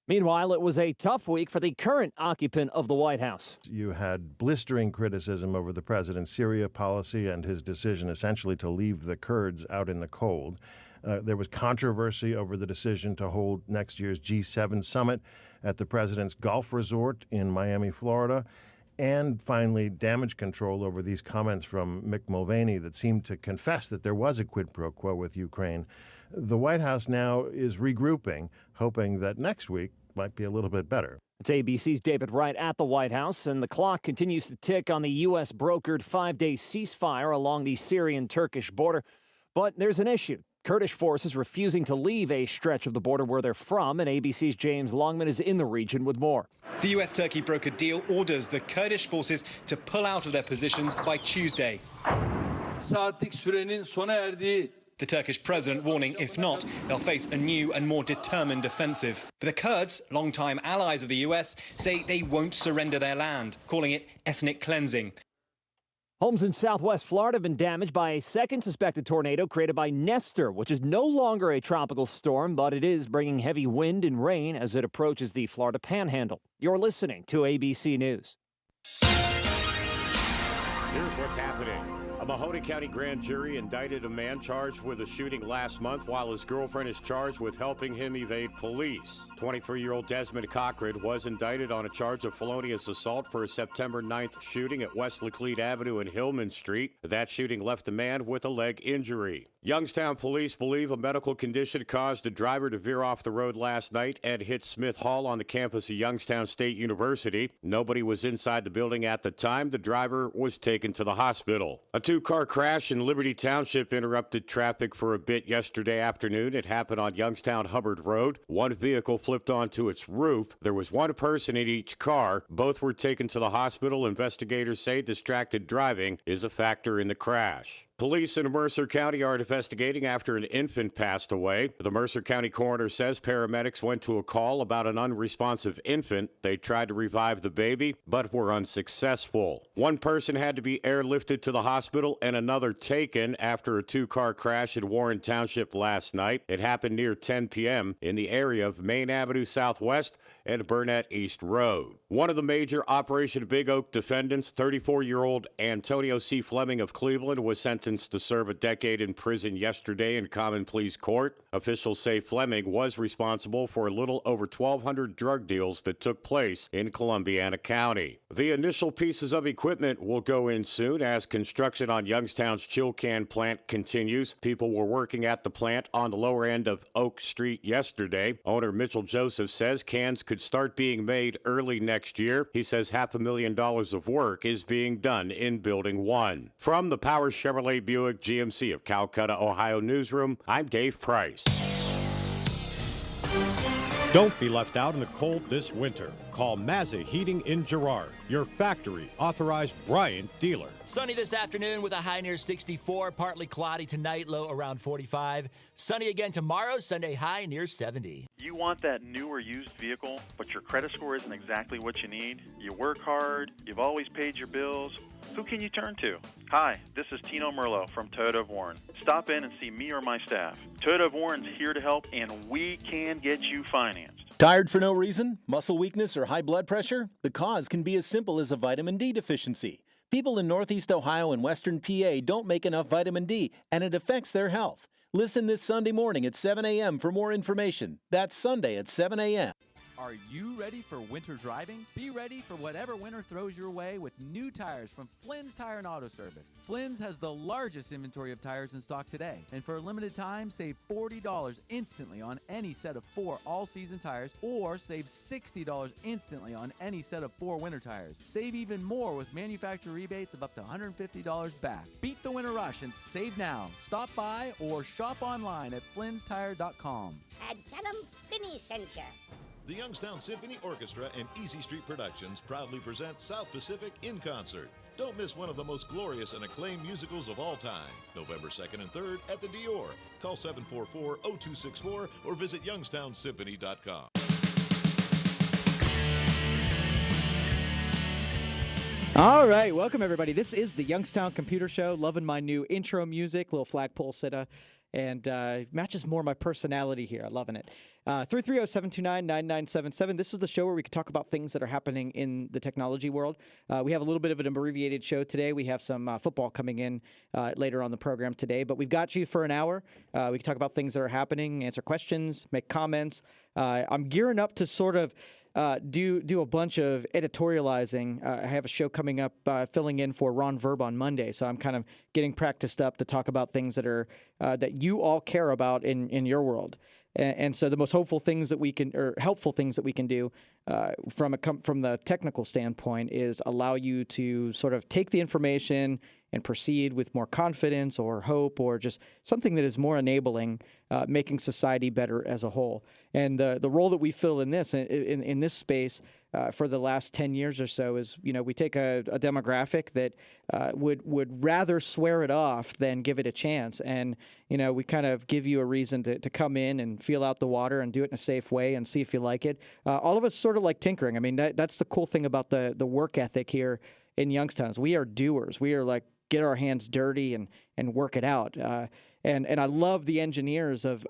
Meanwhile, it was a tough week for the current occupant of the White House. You had blistering criticism over the president's Syria policy and his decision essentially to leave the Kurds out in the cold. There was controversy over the decision to hold next year's G7 summit at the president's golf resort in Miami, Florida. And finally, damage control over these comments from Mick Mulvaney that seemed to confess that there was a quid pro quo with Ukraine. The White House now is regrouping, hoping that next week might be a little bit better. It's ABC's David Wright at the White House, and the clock continues to tick on the U.S.-brokered 5-day ceasefire along the Syrian-Turkish border. But there's an issue. Kurdish forces refusing to leave a stretch of the border where they're from, and ABC's James Longman is in the region with more. The US-Turkey brokered deal orders the Kurdish forces to pull out of their positions by Tuesday. Saatlik sürenin sona erdiği. The Turkish president warning, if not, they'll face a new and more determined offensive. But the Kurds, longtime allies of the US, say they won't surrender their land, calling it ethnic cleansing. Homes in southwest Florida have been damaged by a second suspected tornado created by Nestor, which is no longer a tropical storm, but it is bringing heavy wind and rain as it approaches the Florida Panhandle. You're listening to ABC News. Here's what's happening. A Mahoney County grand jury indicted a man charged with a shooting last month while his girlfriend is charged with helping him evade police. 23-year-old Desmond Cochran was indicted on a charge of felonious assault for a September 9th shooting at West Laclede Avenue and Hillman Street. That shooting left the man with a leg injury. Youngstown police believe a medical condition caused a driver to veer off the road last night and hit Smith Hall on the campus of Youngstown State University. Nobody was inside the building at the time. The driver was taken to the hospital. A two-car crash in Liberty Township interrupted traffic for a bit yesterday afternoon. It happened on Youngstown Hubbard Road. One vehicle flipped onto its roof. There was one person in each car. Both were taken to the hospital. Investigators say distracted driving is a factor in the crash. Police in Mercer County are investigating after an infant passed away. The Mercer County coroner says paramedics went to a call about an unresponsive infant. They tried to revive the baby, but were unsuccessful. One person had to be airlifted to the hospital and another taken after a two-car crash in Warren Township last night. It happened near 10 p.m. in the area of Main Avenue Southwest and Burnett East Road. One of the major Operation Big Oak defendants, 34-year-old Antonio C. Fleming of Cleveland, was sentenced to serve a decade in prison yesterday in common pleas court. Officials say Fleming was responsible for a little over 1,200 drug deals that took place in Columbiana County. The initial pieces of equipment will go in soon as construction on Youngstown's chill can plant continues. People were working at the plant on the lower end of Oak Street yesterday. Owner Mitchell Joseph says cans could start being made early next year. He says $500,000 of work is being done in Building 1. From the Power Chevrolet Buick GMC of Calcutta, Ohio newsroom, I'm Dave Price. Don't be left out in the cold this winter. Call Mazza Heating in Girard, your factory authorized Bryant dealer. Sunny this afternoon with a high near 64, partly cloudy tonight, low around 45. Sunny again tomorrow, Sunday high near 70. You want that new or used vehicle, but your credit score isn't exactly what you need? You work hard, you've always paid your bills. Who can you turn to? Hi, this is Tino Merlo from Toyota of Warren. Stop in and see me or my staff. Toyota of Warren's here to help, and we can get you financed. Tired for no reason? Muscle weakness or high blood pressure? The cause can be as simple as a vitamin D deficiency. People in Northeast Ohio and Western PA don't make enough vitamin D, and it affects their health. Listen this Sunday morning at 7 a.m. for more information. That's Sunday at 7 a.m. Are you ready for winter driving? Be ready for whatever winter throws your way with new tires from Flynn's Tire and Auto Service. Flynn's has the largest inventory of tires in stock today, and for a limited time, save $40 instantly on any set of 4 all-season tires, or save $60 instantly on any set of 4 winter tires. Save even more with manufacturer rebates of up to $150 back. Beat the winter rush and save now. Stop by or shop online at flynnstire.com. And tell them Finney sent you. The Youngstown Symphony Orchestra and Easy Street Productions proudly present South Pacific in concert. Don't miss one of the most glorious and acclaimed musicals of all time. November 2nd and 3rd at the Dior. Call 744-0264 or visit youngstownsymphony.com. All right, welcome everybody. This is the Youngstown Computer Show. Loving my new intro music, little flagpole set and matches more my personality here. I'm loving it. 330-729-9977. This is the show where we can talk about things that are happening in the technology world. We have a little bit of an abbreviated show today. We have some football coming in later on the program today, but we've got you for an hour. We can talk about things that are happening, answer questions, make comments. I'm gearing up to sort of do a bunch of editorializing. I have a show coming up filling in for Ron Verb on Monday, so I'm kind of getting practiced up to talk about things that are that you all care about in your world. And so the most hopeful things that we can, or helpful things that we can do from the technical standpoint is allow you to sort of take the information and proceed with more confidence or hope or just something that is more enabling, making society better as a whole. And the role that we fill in this space for the last 10 years or so is, we take a demographic that would rather swear it off than give it a chance. And, we kind of give you a reason to come in and feel out the water and do it in a safe way and see if you like it. All of us sort of like tinkering. I mean, that's the cool thing about the work ethic here in Youngstown is we are doers. We are like, get our hands dirty and work it out. And I love the engineers of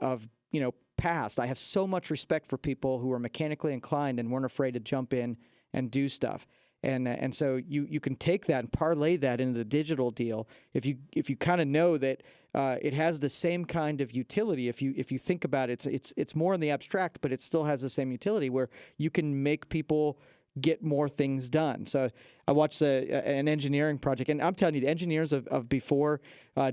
past. I have so much respect for people who are mechanically inclined and weren't afraid to jump in and do stuff. And so you can take that and parlay that into the digital deal if you kind of know that it has the same kind of utility. If you think about it, it's more in the abstract, but it still has the same utility where you can make people get more things done. So I watched an engineering project, and I'm telling you, the engineers of before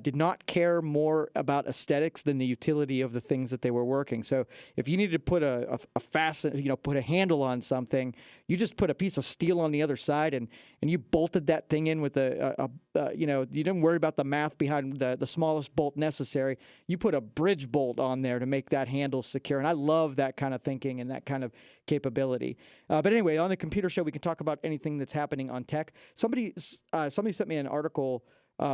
did not care more about aesthetics than the utility of the things that they were working. So if you needed to put a fasten, put a handle on something, you just put a piece of steel on the other side, and you bolted that thing in with you didn't worry about the math behind the smallest bolt necessary. You put a bridge bolt on there to make that handle secure. And I love that kind of thinking and that kind of capability. But anyway, on the computer show, we can talk about anything that's happening on tech. Somebody sent me an article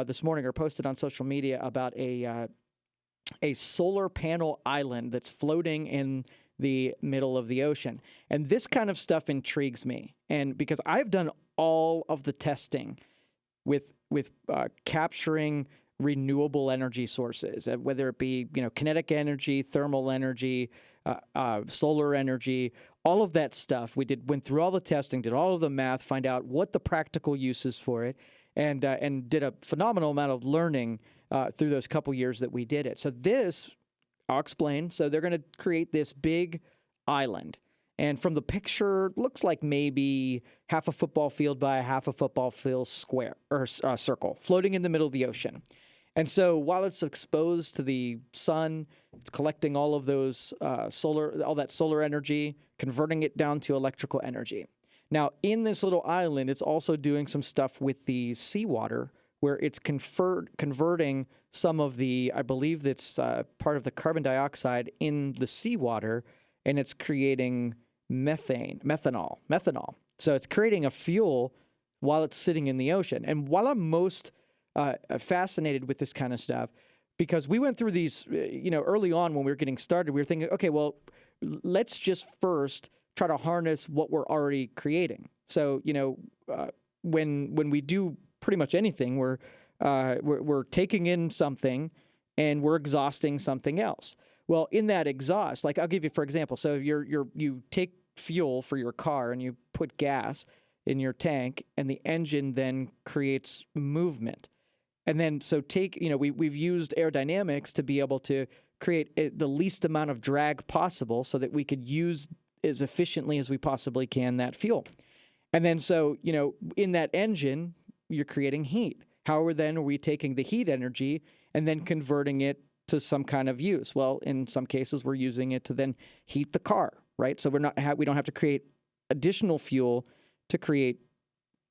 this morning or posted on social media about a solar panel island that's floating in the middle of the ocean. And this kind of stuff intrigues me. And because I've done all of the testing with capturing renewable energy sources, whether it be kinetic energy, thermal energy, solar energy, all of that stuff. Went through all the testing, did all of the math, find out what the practical uses for it, and did a phenomenal amount of learning through those couple years that we did it. So this, I'll explain. So they're going to create this big island. And from the picture, looks like maybe half a football field by a half a football field square or circle, floating in the middle of the ocean. And so while it's exposed to the sun, it's collecting all of those all that solar energy, converting it down to electrical energy. Now, in this little island, it's also doing some stuff with the seawater where it's converting some of the, I believe that's part of the carbon dioxide in the seawater, and it's creating methanol. So it's creating a fuel while it's sitting in the ocean. And while I'm most fascinated with this kind of stuff, because we went through these, early on when we were getting started, we were thinking, okay, well, let's just first try to harness what we're already creating. So, when we do pretty much anything, we're taking in something and we're exhausting something else. Well, in that exhaust, like I'll give you for example, so you take fuel for your car and you put gas in your tank, and the engine then creates movement. And then so we've used aerodynamics to be able to create the least amount of drag possible so that we could use as efficiently as we possibly can that fuel. And then so, in that engine, you're creating heat. How then are we taking the heat energy and then converting it to some kind of use? Well, in some cases, we're using it to then heat the car, right? So we don't have to create additional fuel to create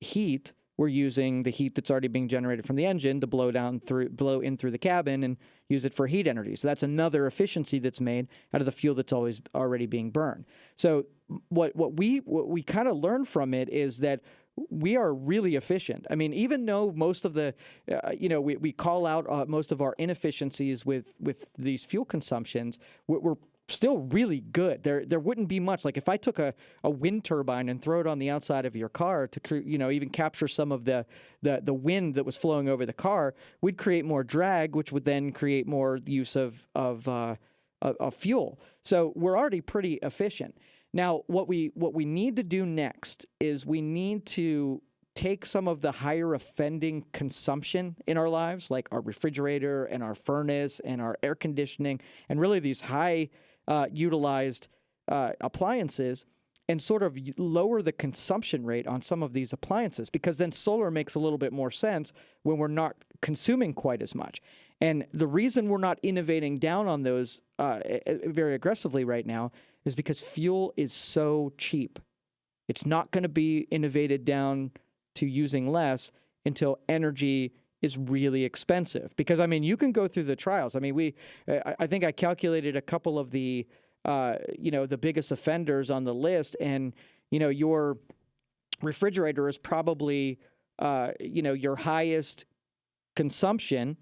heat. We're using the heat that's already being generated from the engine to blow in through the cabin and use it for heat energy. So that's another efficiency that's made out of the fuel that's already being burned. So what we kind of learn from it is that we are really efficient. I mean, even though most of the, we call out most of our inefficiencies with these fuel consumptions, we're still really good. There wouldn't be much. Like if I took a wind turbine and throw it on the outside of your car to even capture some of the wind that was flowing over the car, we'd create more drag, which would then create more use of fuel. So we're already pretty efficient. Now, what we need to do next is we need to take some of the higher offending consumption in our lives, like our refrigerator and our furnace and our air conditioning, and really these high utilized appliances, and sort of lower the consumption rate on some of these appliances, because then solar makes a little bit more sense when we're not consuming quite as much. And the reason we're not innovating down on those very aggressively right now is because fuel is so cheap. It's not going to be innovated down to using less until energy is really expensive. Because, I mean, you can go through the trials. I mean, I think I calculated a couple of the, the biggest offenders on the list, and, your refrigerator is probably, your highest consumption.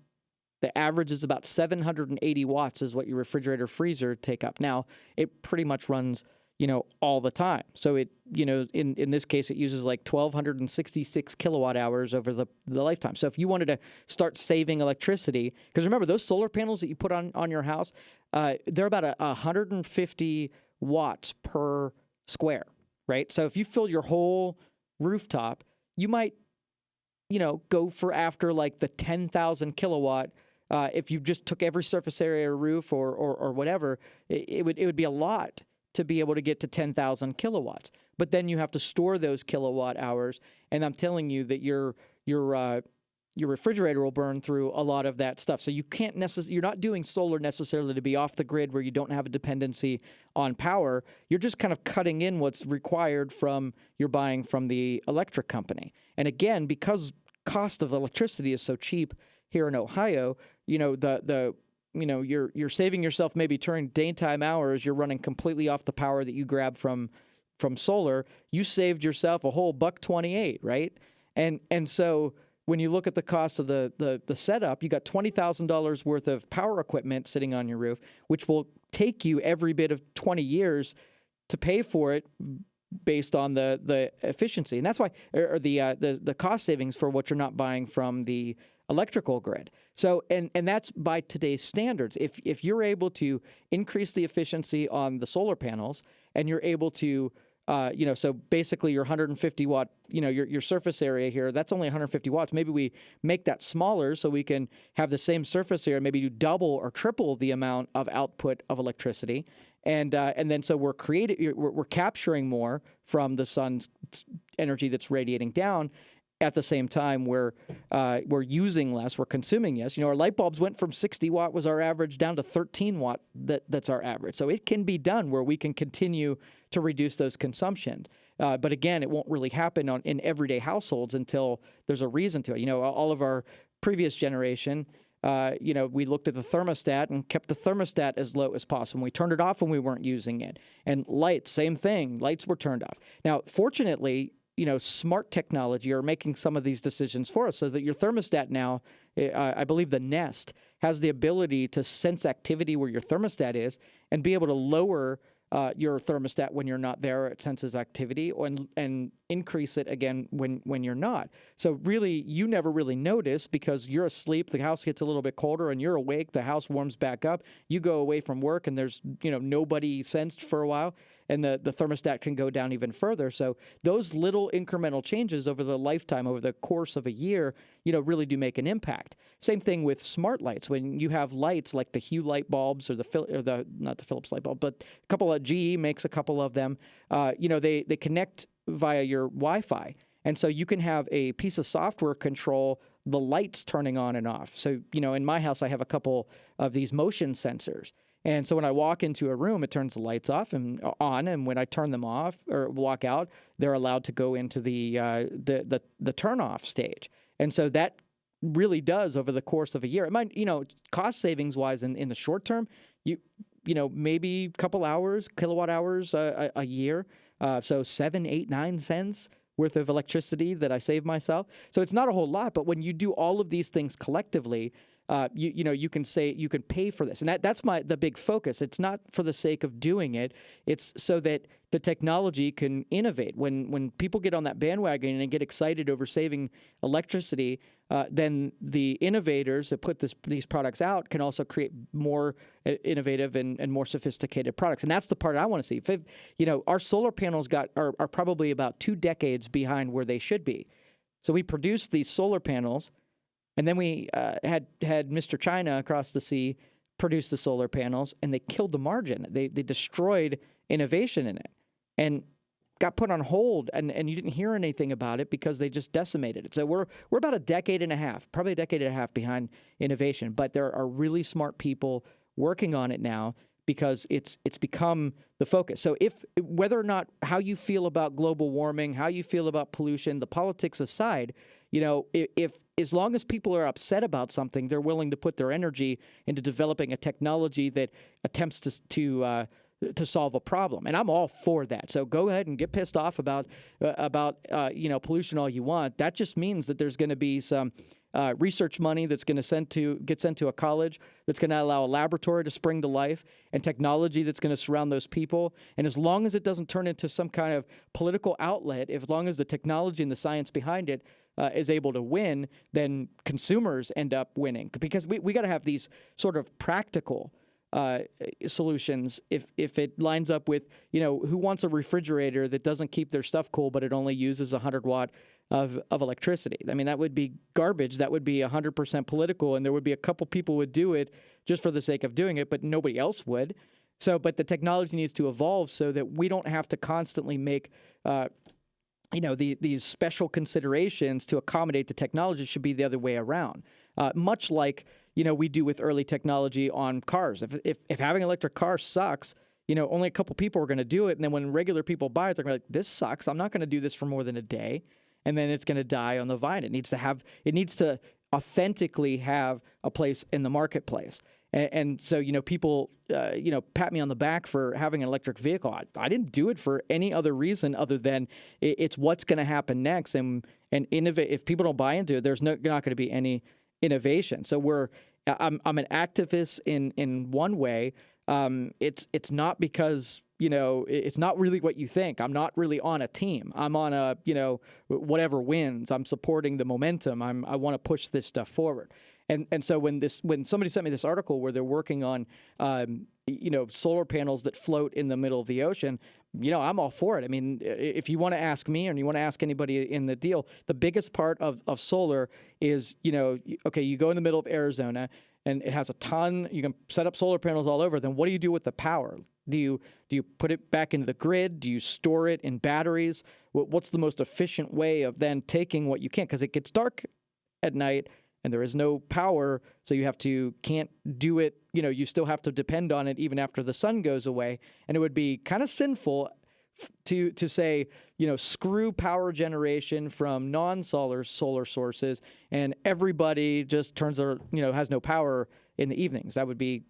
The average is about 780 watts is what your refrigerator freezer take up. Now, it pretty much runs all the time. So it, in this case, it uses like 1,266 kilowatt hours over the lifetime. So if you wanted to start saving electricity, because remember, those solar panels that you put on your house, they're about 150 watts per square, right? So if you fill your whole rooftop, you might, go for after like the 10,000 kilowatt. If you just took every surface area roof or whatever, it would be a lot to be able to get to 10,000 kilowatts. But then you have to store those kilowatt hours, and I'm telling you that your refrigerator will burn through a lot of that stuff. So you can't you're not doing solar necessarily to be off the grid where you don't have a dependency on power. You're just kind of cutting in what's required from you're buying from the electric company. And again, because cost of electricity is so cheap here in Ohio, you're saving yourself maybe during daytime hours. You're running completely off the power that you grab from solar. You saved yourself a whole $1.28, right? And so when you look at the cost of the setup, you got $20,000 worth of power equipment sitting on your roof, which will take you every bit of 20 years to pay for it based on the efficiency. And that's why, or the cost savings for what you're not buying from the electrical grid. So, and that's by today's standards. If you're able to increase the efficiency on the solar panels, and you're able to, so basically your 150 watt, your surface area here, that's only 150 watts. Maybe we make that smaller so we can have the same surface area, maybe do double or triple the amount of output of electricity. And then so we're capturing more from the sun's energy that's radiating down. At the same time, we're using less, we're consuming less. Our light bulbs went from 60 watt was our average down to 13 watt. That's our average. So it can be done where we can continue to reduce those consumptions. But again, it won't really happen in everyday households until there's a reason to it. All of our previous generation, we looked at the thermostat and kept the thermostat as low as possible. We turned it off when we weren't using it. And lights, same thing. Lights were turned off. Now, fortunately, smart technology are making some of these decisions for us, so that your thermostat now, I believe the Nest, has the ability to sense activity where your thermostat is and be able to lower your thermostat when you're not there. It senses activity, and increase it again when you're not. So really, you never really notice because you're asleep. The house gets a little bit colder, and you're awake. The house warms back up. You go away from work, and there's nobody sensed for a while, and the thermostat can go down even further. So those little incremental changes over the lifetime, over the course of a year, really do make an impact. Same thing with smart lights. When you have lights like the Hue light bulbs or not the Philips light bulb, but a couple of GE makes a couple of them. They connect via your Wi-Fi, and so you can have a piece of software control the lights turning on and off. So in my house, I have a couple of these motion sensors. And so when I walk into a room, it turns the lights off and on, and when I turn them off or walk out, they're allowed to go into the turn off stage. And so that really does over the course of a year. It might, cost savings wise in the short term, maybe a couple hours, kilowatt hours a year. So 7, 8, 9 cents worth of electricity that I save myself. So it's not a whole lot, but when you do all of these things collectively, you can say you can pay for this, and that's the big focus. It's not for the sake of doing it. It's so that the technology can innovate. When people get on that bandwagon and get excited over saving electricity, then the innovators that put these products out can also create more innovative and more sophisticated products. And that's the part I want to see. Our solar panels are probably about 2 decades behind where they should be. So we produced these solar panels, and then we had Mr. China across the sea produce the solar panels, and they killed the margin. They destroyed innovation in it and got put on hold, and you didn't hear anything about it because they just decimated it. So we're about a decade and a half, probably a decade and a half behind innovation, but there are really smart people working on it now because it's become the focus. So whether or not how you feel about global warming, how you feel about pollution, the politics aside, if as long as people are upset about something, they're willing to put their energy into developing a technology that attempts to solve a problem. And I'm all for that. So go ahead and get pissed off about pollution all you want. That just means that there's going to be some research money that's going to get sent to a college that's going to allow a laboratory to spring to life, and technology that's going to surround those people. And as long as it doesn't turn into some kind of political outlet, as long as the technology and the science behind it is able to win, then consumers end up winning. Because we got to have these sort of practical solutions if it lines up with, who wants a refrigerator that doesn't keep their stuff cool, but it only uses 100 watt of electricity. I mean, that would be garbage. That would be 100% political, and there would be a couple people would do it just for the sake of doing it, but nobody else would. So, but the technology needs to evolve so that we don't have to constantly make these special considerations to accommodate the technology. Should be the other way around. Much like we do with early technology on cars. If having an electric car sucks, only a couple people are going to do it, and then when regular people buy it, they're going to be like, "This sucks. I'm not going to do this for more than a day," and then it's going to die on the vine. It needs to authentically have a place in the marketplace. And so, people, pat me on the back for having an electric vehicle. I didn't do it for any other reason other than it's what's going to happen next. And innovate. If people don't buy into it, there's not going to be any innovation. So I'm an activist in one way. It's not because, it's not really what you think. I'm not really on a team. I'm on a, whatever wins. I'm supporting the momentum. I want to push this stuff forward. And so when somebody sent me this article where they're working on, solar panels that float in the middle of the ocean, I'm all for it. I mean, if you want to ask me or you want to ask anybody in the deal, the biggest part of solar is, okay, you go in the middle of Arizona and it has a ton, you can set up solar panels all over. Then what do you do with the power? Do you put it back into the grid? Do you store it in batteries? What's the most efficient way of then taking what you can? Because it gets dark at night and there is no power, so you can't do it, you still have to depend on it even after the sun goes away. And it would be kind of sinful to say, screw power generation from non-solar sources, and everybody just has no power in the evenings. That would be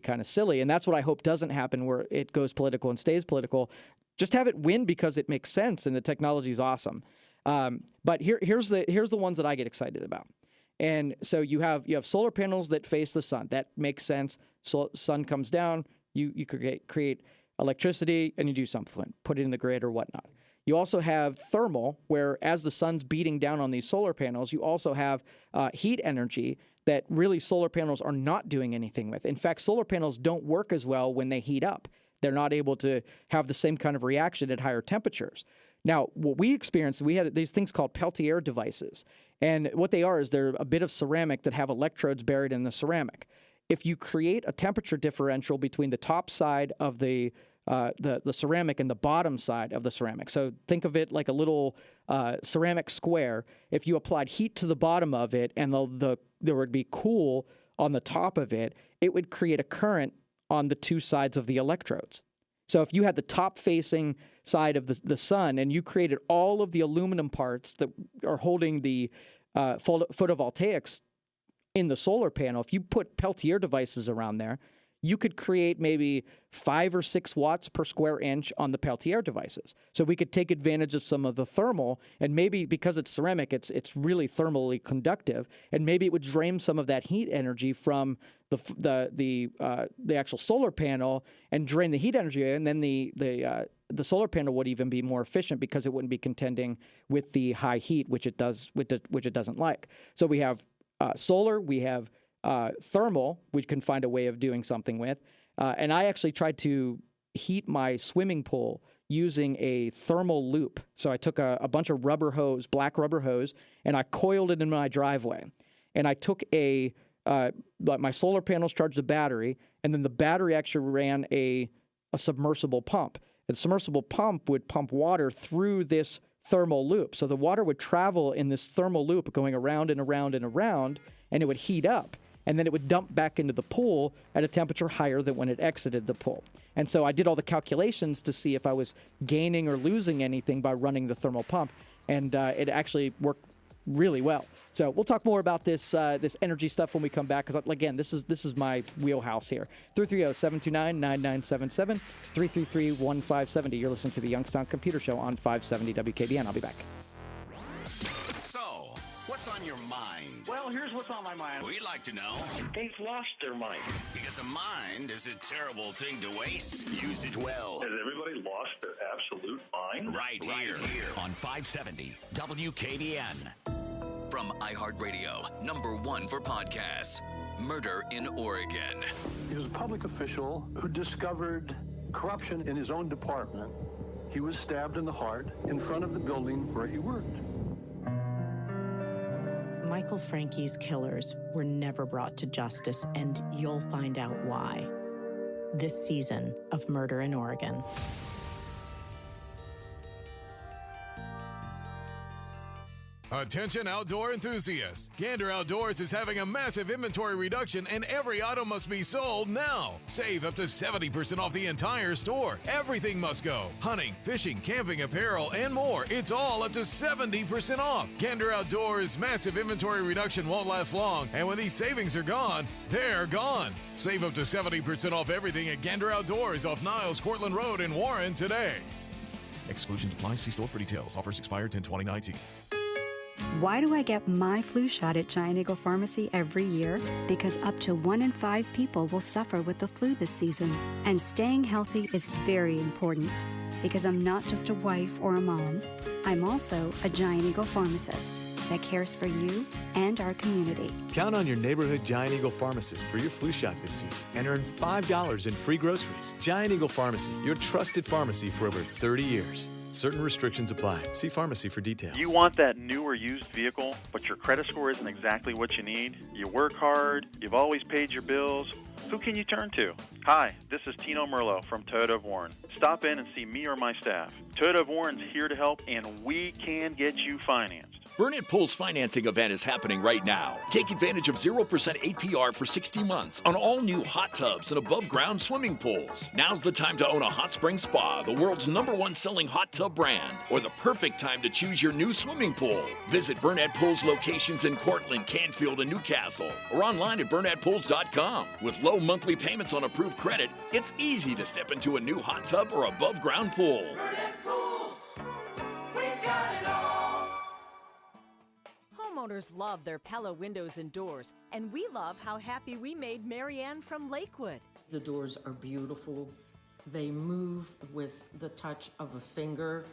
kind of silly. And that's what I hope doesn't happen, where it goes political and stays political. Just have it win because it makes sense and the technology is awesome. But here's the ones that I get excited about. And so you have solar panels that face the sun. That makes sense. So sun comes down, you create electricity, and you do something, put it in the grid or whatnot. You also have thermal, where as the sun's beating down on these solar panels, you also have heat energy that really solar panels are not doing anything with. In fact, solar panels don't work as well when they heat up. They're not able to have the same kind of reaction at higher temperatures. Now, what we experienced, we had these things called Peltier devices. And what they are is they're a bit of ceramic that have electrodes buried in the ceramic. If you create a temperature differential between the top side of the ceramic and the bottom side of the ceramic, so think of it like a little ceramic square. If you applied heat to the bottom of it and there would be cool on the top of it, it would create a current on the two sides of the electrodes. So if you had the top-facing side of the sun and you created all of the aluminum parts that are holding the photovoltaics in the solar panel, if you put Peltier devices around there, you could create maybe 5 or 6 watts per square inch on the Peltier devices. So we could take advantage of some of the thermal, and maybe because it's ceramic, it's really thermally conductive, and maybe it would drain some of that heat energy from the actual solar panel and drain the heat energy, and then the solar panel would even be more efficient because it wouldn't be contending with the high heat, which it doesn't like. So we have solar, we have thermal, we can find a way of doing something with. And I actually tried to heat my swimming pool using a thermal loop. So I took a bunch of black rubber hose, and I coiled it in my driveway. And I took my solar panels charged the battery, and then the battery actually ran a submersible pump. And the submersible pump would pump water through this thermal loop. So the water would travel in this thermal loop going around and around and around, and it would heat up. And then it would dump back into the pool at a temperature higher than when it exited the pool. And so I did all the calculations to see if I was gaining or losing anything by running the thermal pump, and it actually worked really well. So we'll talk more about this energy stuff when we come back, because again, this is my wheelhouse here. 330-729-9977, 333-1570. You're listening to the Youngstown Computer Show on 570 WKBN. I'll be back. So, what's on your mind? Well, here's what's on my mind. We'd like to know. They've lost their mind. Because a mind is a terrible thing to waste. Use it well. Has everybody lost their absolute mind? Right here on 570 WKBN. From iHeartRadio, #1 for podcasts, Murder in Oregon. He was a public official who discovered corruption in his own department. He was stabbed in the heart in front of the building where he worked. Michael Frankie's killers were never brought to justice, and you'll find out why. This season of Murder in Oregon. Attention outdoor enthusiasts. Gander Outdoors is having a massive inventory reduction and every item must be sold now. Save up to 70% off the entire store. Everything must go. Hunting, fishing, camping, apparel, and more. It's all up to 70% off. Gander Outdoors' massive inventory reduction won't last long, and when these savings are gone, they're gone. Save up to 70% off everything at Gander Outdoors off Niles Cortland Road in Warren today. Exclusions apply. See store for details. Offers expire 10/20/19. Why do I get my flu shot at Giant Eagle Pharmacy every year? Because up to 1 in 5 people will suffer with the flu this season. And staying healthy is very important. Because I'm not just a wife or a mom. I'm also a Giant Eagle pharmacist that cares for you and our community. Count on your neighborhood Giant Eagle pharmacist for your flu shot this season and earn $5 in free groceries. Giant Eagle Pharmacy, your trusted pharmacy for over 30 years. Certain restrictions apply. See pharmacy for details. You want that new or used vehicle, but your credit score isn't exactly what you need? You work hard, you've always paid your bills. Who can you turn to? Hi, this is Tino Merlo from Toyota of Warren. Stop in and see me or my staff. Toyota of Warren's here to help, and we can get you financed. Burnett Pool's financing event is happening right now. Take advantage of 0% APR for 60 months on all new hot tubs and above-ground swimming pools. Now's the time to own a hot spring spa, the world's #1 selling hot tub brand, or the perfect time to choose your new swimming pool. Visit Burnett Pool's locations in Cortland, Canfield, and Newcastle, or online at burnettpools.com. With low monthly payments on approved credit, it's easy to step into a new hot tub or above-ground pool. Burnett Pools, we've got it all. Homeowners love their Pella windows and doors, and we love how happy we made Marianne from Lakewood. The doors are beautiful. They move with the touch of a finger.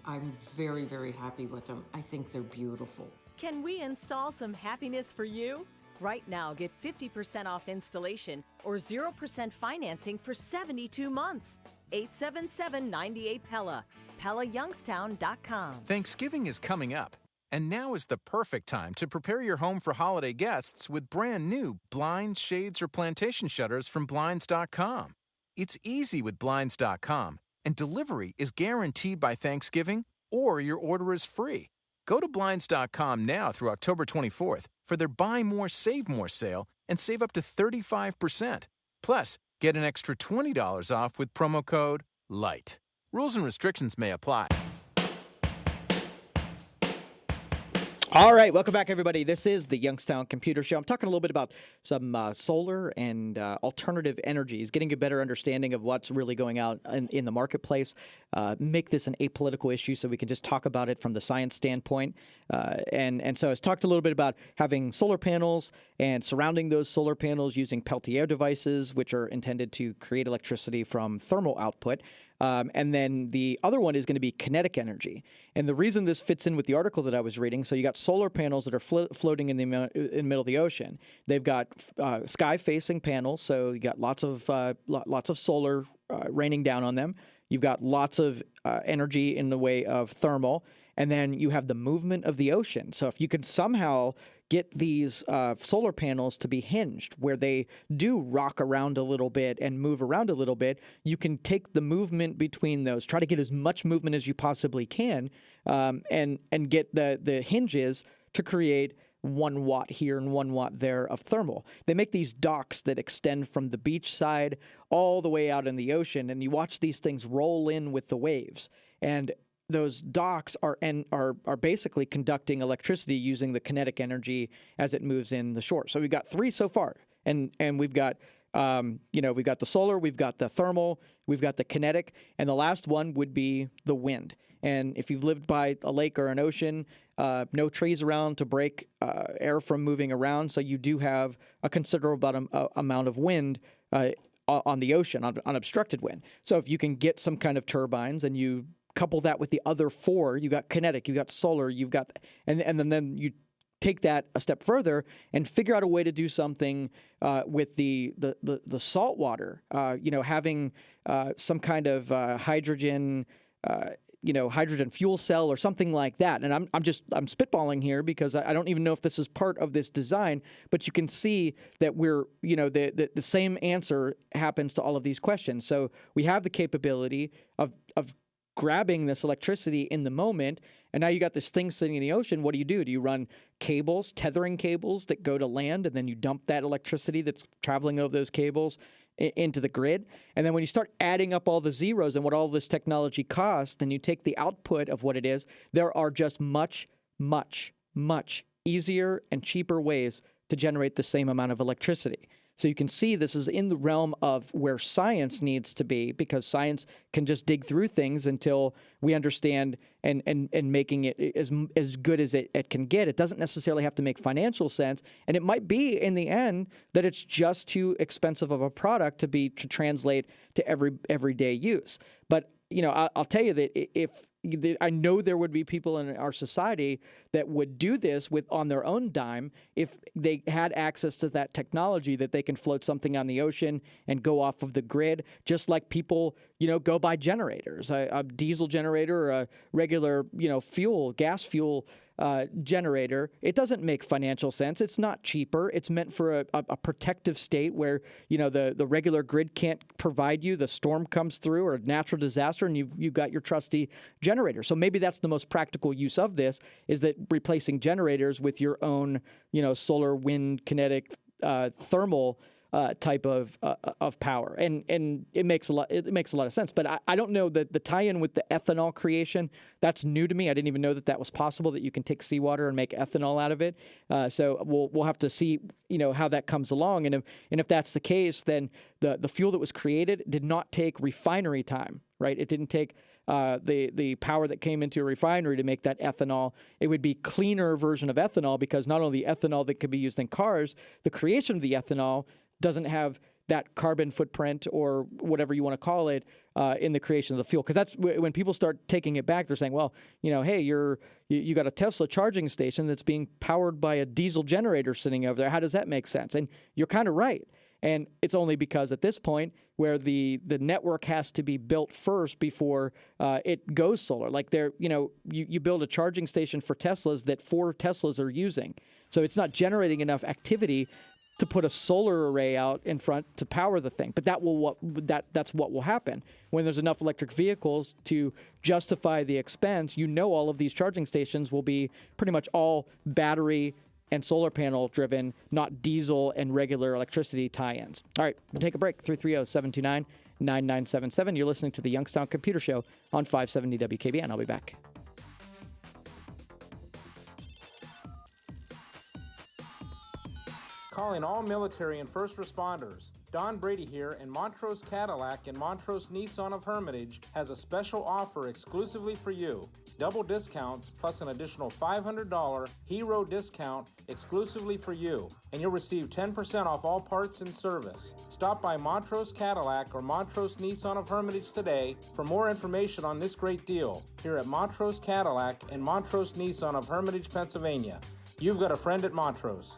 I'm very, very happy with them. I think they're beautiful. Can we install some happiness for you? Right now, get 50% off installation or 0% financing for 72 months. 877-98-PELLA. PellaYoungstown.com. Thanksgiving is coming up. And now is the perfect time to prepare your home for holiday guests with brand new blinds, shades, or plantation shutters from Blinds.com. It's easy with Blinds.com, and delivery is guaranteed by Thanksgiving, or your order is free. Go to Blinds.com now through October 24th for their Buy More, Save More sale and save up to 35%. Plus, get an extra $20 off with promo code LIGHT. Rules and restrictions may apply. All right, welcome back, everybody. This is the Youngstown Computer Show. I'm talking a little bit about some solar and alternative energies, getting a better understanding of what's really going out in the marketplace, make this an apolitical issue so we can just talk about it from the science standpoint. And so I talked a little bit about having solar panels and surrounding those solar panels using Peltier devices, which are intended to create electricity from thermal output. And then the other one is going to be kinetic energy. And the reason this fits in with the article that I was reading, so you got solar panels that are floating in the middle of the ocean. They've got sky-facing panels, so you got lots of solar raining down on them. You've got lots of energy in the way of thermal. And then you have the movement of the ocean. So if you can somehow get these solar panels to be hinged, where they do rock around a little bit and move around a little bit, you can take the movement between those, try to get as much movement as you possibly can, and get the hinges to create 1 watt here and 1 watt there of thermal. They make these docks that extend from the beach side all the way out in the ocean, and you watch these things roll in with the waves. And those docks are basically conducting electricity using the kinetic energy as it moves in the shore. So we've got 3 so far, and we've got we've got the solar, we've got the thermal, we've got the kinetic, and the last one would be the wind. And if you've lived by a lake or an ocean, no trees around to break air from moving around, so you do have a considerable amount of wind on the ocean, unobstructed wind. So if you can get some kind of turbines and you couple that with the other 4, you got kinetic, you got solar, you've got, and then you take that a step further and figure out a way to do something with the salt water, having some kind of hydrogen fuel cell or something like that. And I'm spitballing here because I don't even know if this is part of this design, but you can see that we're, the same answer happens to all of these questions. So we have the capability of grabbing this electricity in the moment, and now you got this thing sitting in the ocean. What do? Do you run cables, tethering cables that go to land, and then you dump that electricity that's traveling over those cables into the grid? And then when you start adding up all the zeros and what all this technology costs, then you take the output of what it is, there are just much, much, much easier and cheaper ways to generate the same amount of electricity. So you can see this is in the realm of where science needs to be, because science can just dig through things until we understand and making it as good as it can get. It doesn't necessarily have to make financial sense, and it might be in the end that it's just too expensive of a product to translate to everyday use. But I'll tell you that I know there would be people in our society that would do this on their own dime if they had access to that technology, that they can float something on the ocean and go off of the grid, just like people, go buy generators, a diesel generator or a regular, gas fuel generator. It doesn't make financial sense. It's not cheaper. It's meant for a protective state where, the regular grid can't provide you. The storm comes through or a natural disaster, and you've got your trusty generator. So maybe that's the most practical use of this, is that replacing generators with your own, solar, wind, kinetic, thermal type of power, and it makes a lot of sense. But I don't know that the tie-in with the ethanol creation, that's new to me. I didn't even know that was possible, that you can take seawater and make ethanol out of it. So we'll have to see how that comes along, and if that's the case, then the fuel that was created did not take refinery time, right? It didn't take the power that came into a refinery to make that ethanol. It would be cleaner version of ethanol, because not only the ethanol that could be used in cars, the creation of the ethanol doesn't have that carbon footprint or whatever you want to call it in the creation of the fuel. Because that's when people start taking it back, they're saying, well, hey, you got a Tesla charging station that's being powered by a diesel generator sitting over there. How does that make sense? And you're kind of right. And it's only because at this point where the network has to be built first before it goes solar. Like you build a charging station for Teslas that 4 Teslas are using. So it's not generating enough activity to put a solar array out in front to power the thing. But that's what will happen when there's enough electric vehicles to justify the expense. All of these charging stations will be pretty much all battery and solar panel driven, not diesel and regular electricity tie-ins. All right, we'll take a break. 330-729-9977. You're listening to the Youngstown Computer Show on 570 WKBN. I'll be back. calling all military and first responders. Don Brady here, and Montrose Cadillac and Montrose Nissan of Hermitage has a special offer exclusively for you. Double discounts plus an additional $500 hero discount exclusively for you, and you'll receive 10% off all parts and service. Stop by Montrose Cadillac or Montrose Nissan of Hermitage today for more information on this great deal here at Montrose Cadillac and Montrose Nissan of Hermitage, Pennsylvania. You've got a friend at Montrose.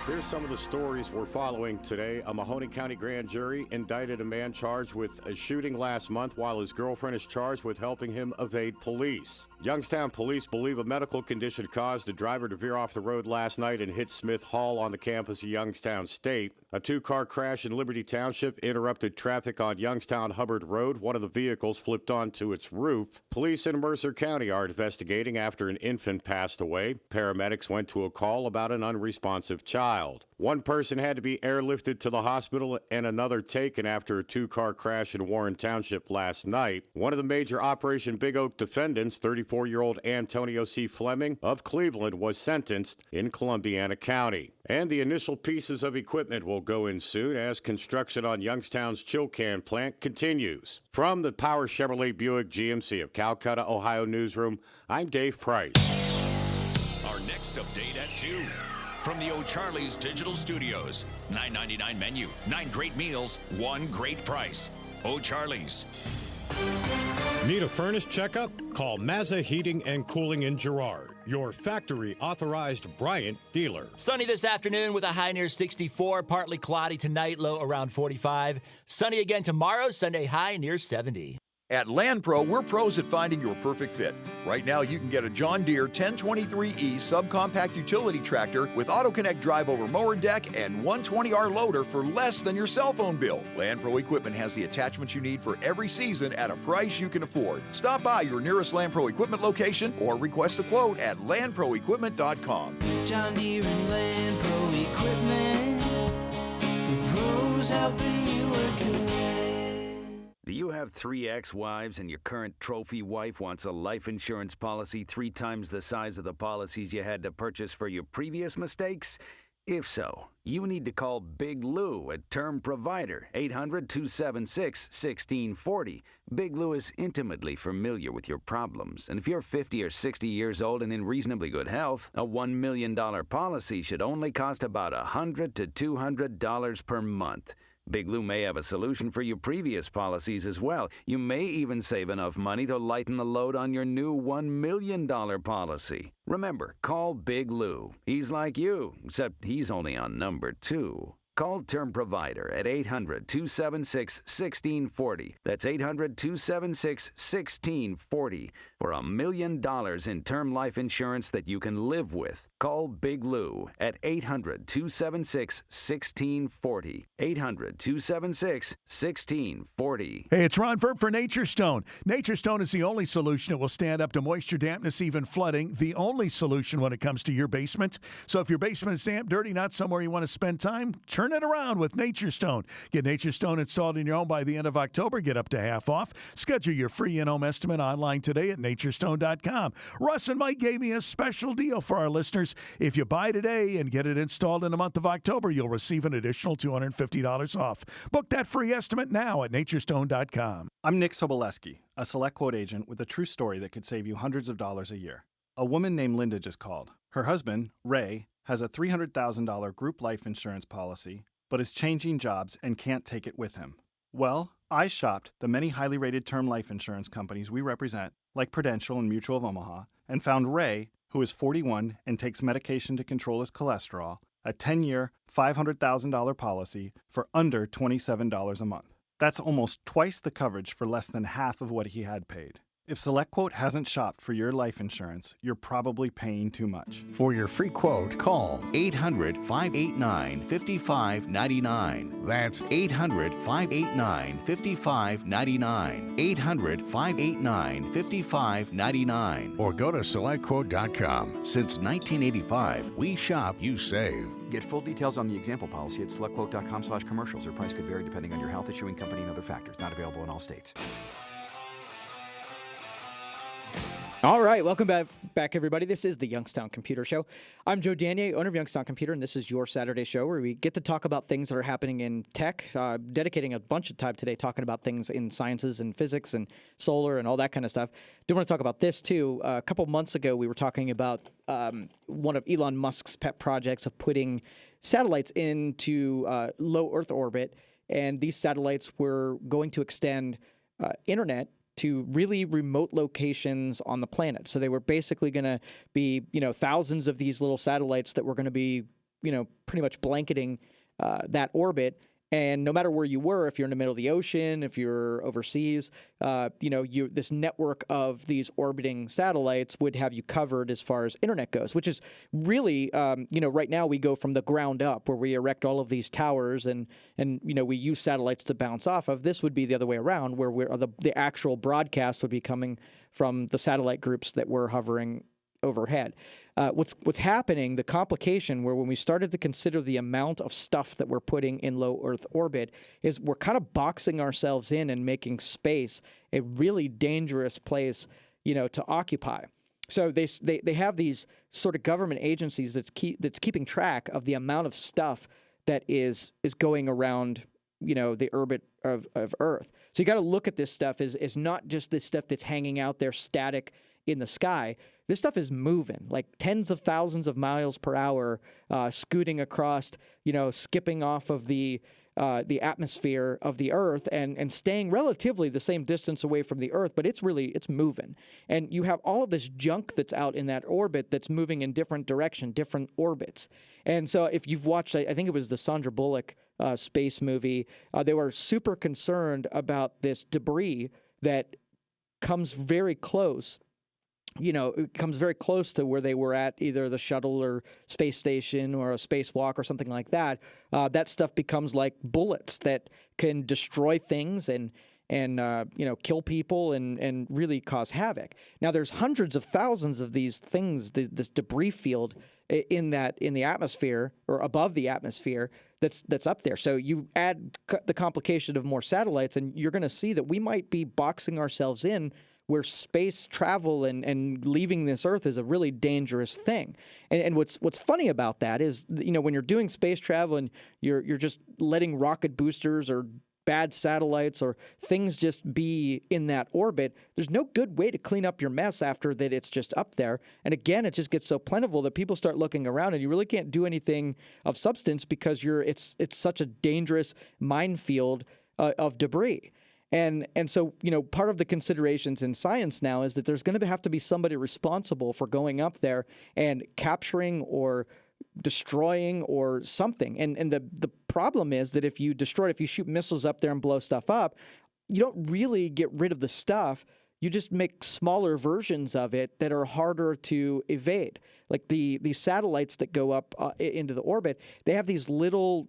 Here's some of the stories we're following today. A Mahoney County grand jury indicted a man charged with a shooting last month while his girlfriend is charged with helping him evade police. Youngstown police believe a medical condition caused a driver to veer off the road last night and hit Smith Hall on the campus of Youngstown State. A two-car crash in Liberty Township interrupted traffic on Youngstown Hubbard Road. One of the vehicles flipped onto its roof. Police in Mercer County are investigating after an infant passed away. Paramedics went to a call about an unresponsive child. One person had to be airlifted to the hospital and another taken after a two-car crash in Warren Township last night. One of the major Operation Big Oak defendants, 34-year-old Antonio C. Fleming of Cleveland, was sentenced in Columbiana County. And the initial pieces of equipment will go in soon as construction on Youngstown's Chilcan plant continues. From the Power Chevrolet Buick GMC of Calcutta, Ohio newsroom, I'm Dave Price. Our next update at 2. From the O'Charlie's Digital Studios. $9.99 menu, 9 great meals, 1 great price. O'Charlie's. Need a furnace checkup? Call Mazza Heating and Cooling in Girard, your factory authorized Bryant dealer. Sunny this afternoon with a high near 64, partly cloudy tonight, low around 45. Sunny again tomorrow, Sunday high near 70. At Land Pro, we're pros at finding your perfect fit. Right now, you can get a John Deere 1023E subcompact utility tractor with AutoConnect drive-over mower deck and 120R loader for less than your cell phone bill. Land Pro equipment has the attachments you need for every season at a price you can afford. Stop by your nearest Land Pro equipment location or request a quote at landproequipment.com. John Deere and Land Pro equipment. The pros helping you work your way. Do you have 3 ex-wives and your current trophy wife wants a life insurance policy 3 times the size of the policies you had to purchase for your previous mistakes? If so, you need to call Big Lou at Term Provider, 800-276-1640. Big Lou is intimately familiar with your problems, and if you're 50 or 60 years old and in reasonably good health, a $1 million policy should only cost about $100 to $200 per month. Big Lou may have a solution for your previous policies as well. You may even save enough money to lighten the load on your new $1 million policy. Remember, call Big Lou. He's like you, except he's only on number 2. Call Term Provider at 800-276-1640. That's 800-276-1640 for $1 million in term life insurance that you can live with. Call Big Lou at 800-276-1640. 800-276-1640. Hey, it's Ron Verb for Nature Stone. Nature Stone is the only solution that will stand up to moisture, dampness, even flooding. The only solution when it comes to your basement. So if your basement is damp, dirty, not somewhere you want to spend time, turn it around with Nature Stone. Get Nature Stone installed in your home by the end of October. Get up to half off. Schedule your free in-home estimate online today at naturestone.com. Russ and Mike gave me a special deal for our listeners. If you buy today and get it installed in the month of October, you'll receive an additional $250 off. Book that free estimate now at naturestone.com. I'm Nick Soboleski, a Select Quote agent with a true story that could save you hundreds of dollars a year. A woman named Linda just called. Her husband, Ray, has a $300,000 group life insurance policy, but is changing jobs and can't take it with him. Well, I shopped the many highly rated term life insurance companies we represent, like Prudential and Mutual of Omaha, and found Ray, who is 41 and takes medication to control his cholesterol, a 10-year, $500,000 policy for under $27 a month. That's almost twice the coverage for less than half of what he had paid. If SelectQuote hasn't shopped for your life insurance, you're probably paying too much. For your free quote, call 800-589-5599. That's 800-589-5599. 800-589-5599. Or go to SelectQuote.com. Since 1985, we shop, you save. Get full details on the example policy at SelectQuote.com/commercials. Or price could vary depending on your health, issuing company, and other factors. Not available in all states. All right, welcome back, everybody. This is the Youngstown Computer Show. I'm Joe Danier, owner of Youngstown Computer, and this is your Saturday show where we get to talk about things that are happening in tech, dedicating a bunch of time today talking about things in sciences and physics and solar and all that kind of stuff. Do want to talk about this, too. A couple months ago, we were talking about one of Elon Musk's pet projects of putting satellites into low Earth orbit, and these satellites were going to extend internet to really remote locations on the planet. So they were basically going to be, thousands of these little satellites that were going to be, pretty much blanketing that orbit. And no matter where you were, if you're in the middle of the ocean, if you're overseas, this network of these orbiting satellites would have you covered as far as internet goes, which is really, right now we go from the ground up where we erect all of these towers and we use satellites to bounce off of. This would be the other way around, where the actual broadcast would be coming from the satellite groups that were hovering overhead. What's happening, the complication where when we started to consider the amount of stuff that we're putting in low Earth orbit is we're kind of boxing ourselves in and making space a really dangerous place, to occupy. So they have these sort of government agencies that's keeping track of the amount of stuff that is going around, the orbit of Earth. So you got to look at this stuff as not just this stuff that's hanging out there static in the sky. This stuff is moving like tens of thousands of miles per hour, scooting across, skipping off of the atmosphere of the Earth and staying relatively the same distance away from the Earth, but it's moving. And you have all of this junk that's out in that orbit that's moving in different direction, different orbits. And so if you've watched, I think it was the Sandra Bullock space movie, they were super concerned about this debris that comes very close. It comes very close to where they were at, either the shuttle or space station or a spacewalk or something like that. That stuff becomes like bullets that can destroy things and kill people and really cause havoc. Now, there's hundreds of thousands of these things, this debris field in the atmosphere or above the atmosphere that's up there. So you add the complication of more satellites, and you're going to see that we might be boxing ourselves in where space travel and leaving this Earth is a really dangerous thing. And what's funny about that is, when you're doing space travel and you're just letting rocket boosters or bad satellites or things just be in that orbit, there's no good way to clean up your mess after that it's just up there. And again, it just gets so plentiful that people start looking around and you really can't do anything of substance because it's such a dangerous minefield of debris. And so, part of the considerations in science now is that there's going to have to be somebody responsible for going up there and capturing or destroying or something. And the problem is that if you shoot missiles up there and blow stuff up, you don't really get rid of the stuff. You just make smaller versions of it that are harder to evade. Like these satellites that go up into the orbit, they have these little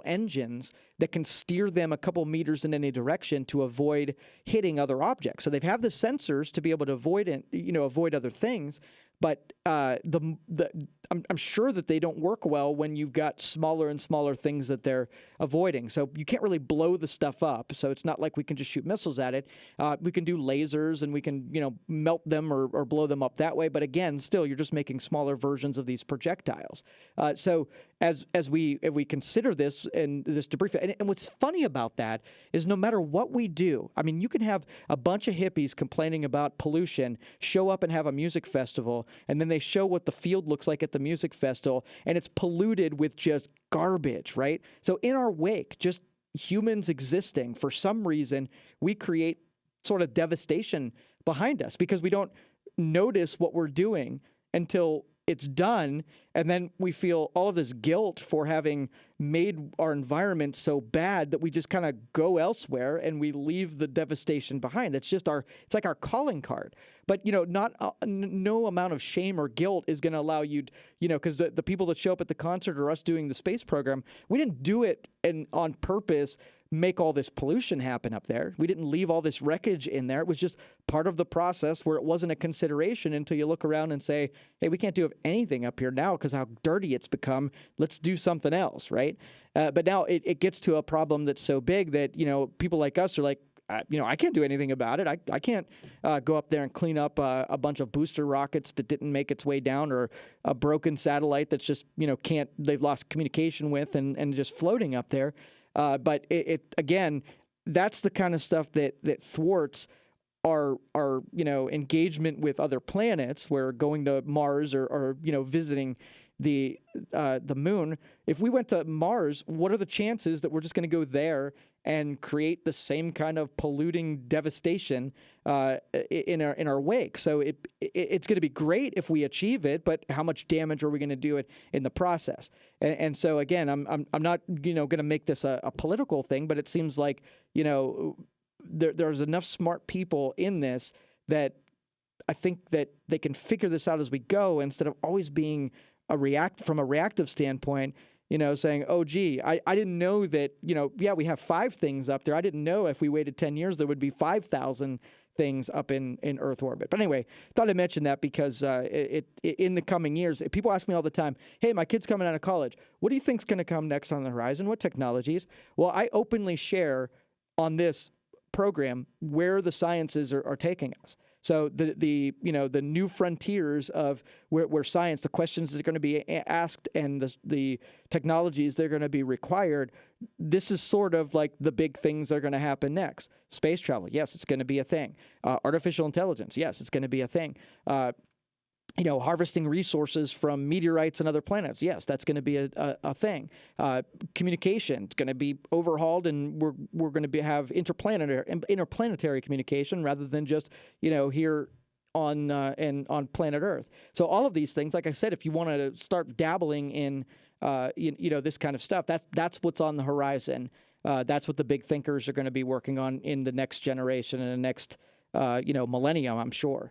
engines that can steer them a couple meters in any direction to avoid hitting other objects. So they have the sensors to be able to avoid other things. But I'm sure that they don't work well when you've got smaller and smaller things that they're avoiding. So you can't really blow the stuff up. So it's not like we can just shoot missiles at it. We can do lasers and we can melt them or blow them up that way. But again, still, you're just making smaller versions of these projectiles. So if we consider this and this debris, and what's funny about that is no matter what we do, I mean, you can have a bunch of hippies complaining about pollution, show up and have a music festival, and then they show what the field looks like at the music festival, and it's polluted with just garbage, right? So in our wake, just humans existing, for some reason, we create sort of devastation behind us because we don't notice what we're doing until it's done, and then we feel all of this guilt for having made our environment so bad that we just kind of go elsewhere and we leave the devastation behind. It's like our calling card. But no amount of shame or guilt is going to allow you, because the people that show up at the concert or us doing the space program, we didn't do it on purpose. Make all this pollution happen up there. We didn't leave all this wreckage in there. It was just part of the process where it wasn't a consideration until you look around and say, hey, we can't do anything up here now because how dirty it's become. Let's do something else, right? But now it gets to a problem that's so big that, people like us are like, I can't do anything about it. I can't go up there and clean up a bunch of booster rockets that didn't make its way down, or a broken satellite that's just they've lost communication with and just floating up there. But it again, that's the kind of stuff that thwarts our engagement with other planets, where going to Mars or visiting the moon. If we went to Mars, what are the chances that we're just going to go there and create the same kind of polluting devastation in our wake? So it's going to be great if we achieve it, but how much damage are we going to do it in the process? And so again, I'm not going to make this a political thing, but it seems like there's enough smart people in this that I think that they can figure this out as we go, instead of always being from a reactive standpoint, saying, oh, gee, I didn't know that, we have 5 things up there. I didn't know if we waited 10 years, there would be 5,000 things up in Earth orbit. But anyway, thought I'd mention that because in the coming years, people ask me all the time, hey, my kid's coming out of college. What do you think's going to come next on the horizon? What technologies? Well, I openly share on this program where the sciences are taking us. So the new frontiers of where science, the questions that are going to be asked, and the technologies that are going to be required, this is sort of like the big things that are going to happen next. Space travel, yes, it's going to be a thing. Artificial intelligence, yes, it's going to be a thing. Harvesting resources from meteorites and other planets. Yes, that's going to be a thing. Communication is going to be overhauled, and we're going to have interplanetary communication rather than just here on planet Earth. So all of these things, like I said, if you want to start dabbling in this kind of stuff, that's what's on the horizon. That's what the big thinkers are going to be working on in the next generation and the next millennium, I'm sure.